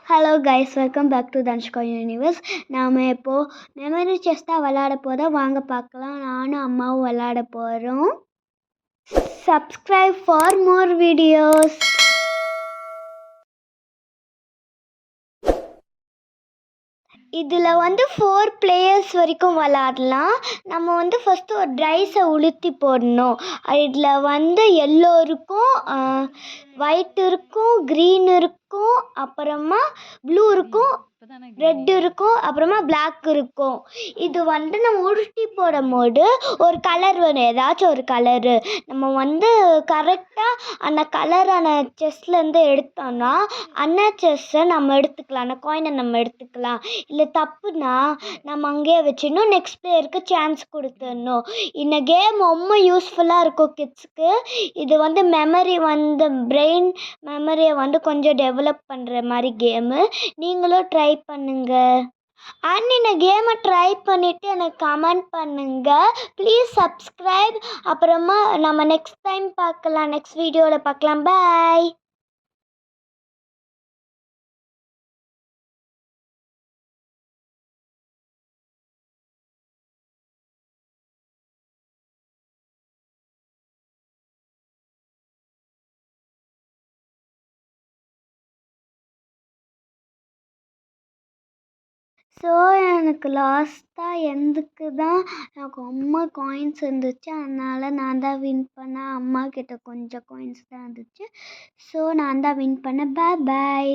Hello guys, welcome back to Dhanushka universe. நாம் இப்போது memory chess தான் விளையாட போகிறோம். வாங்க பார்க்கலாம். நானும் அம்மாவும் விளையாட போகிறோம். Subscribe for more videos. இதில் 4 பிளேயர்ஸ் வரைக்கும் விளாடலாம். நம்ம ஃபஸ்ட்டு ஒரு ட்ரைஸை உளுத்தி போடணும். இதில் எல்லோ இருக்கும், ஒயிட் இருக்கும், க்ரீன் இருக்கும், அப்புறமா ப்ளூ இருக்கும், ரெட் இருக்கும், அப்புறமா பிளாக் இருக்கும். இது நம்ம உருட்டி போடும் போது ஒரு கலர் வரும், ஏதாச்சும் ஒரு கலரு. நம்ம கரெக்டாக அந்த கலரான செஸ்லேருந்து எடுத்தோன்னா அந்த செஸ்ஸை நம்ம எடுத்துக்கலாம், அந்த காயினை நம்ம எடுத்துக்கலாம். இல்லை தப்புனா நம்ம அங்கேயே வச்சிடணும், நெக்ஸ்ட் பிளேயருக்கு சான்ஸ் கொடுத்துடணும். இந்த கேம் ரொம்ப யூஸ்ஃபுல்லாக இருக்கும் கிட்ஸுக்கு. இது மெமரி பிரெயின் மெமரியை கொஞ்சம் டெவலப் பண்ணுற மாதிரி கேமு. நீங்களும் ட்ரை பண்ணுங்க. அண்ட் இந்த கேமை ட்ரை பண்ணிவிட்டு எனக்கு கமெண்ட் பண்ணுங்க. Please subscribe. அப்புறமா நம்ம நெக்ஸ்ட் டைம் பார்க்கலாம், நெக்ஸ்ட் வீடியோவில் பார்க்கலாம். பாய். ஸோ எனக்கு லாஸ்ட்டாக எந்துக்கு தான் எனக்கு ரொம்ப காயின்ஸ் இருந்துச்சு. அதனால் நான் தான் வின் பண்ணேன். அம்மா கிட்ட கொஞ்சம் காயின்ஸ் தான் இருந்துச்சு. ஸோ நான் தான் வின் பண்ணேன். பாய்.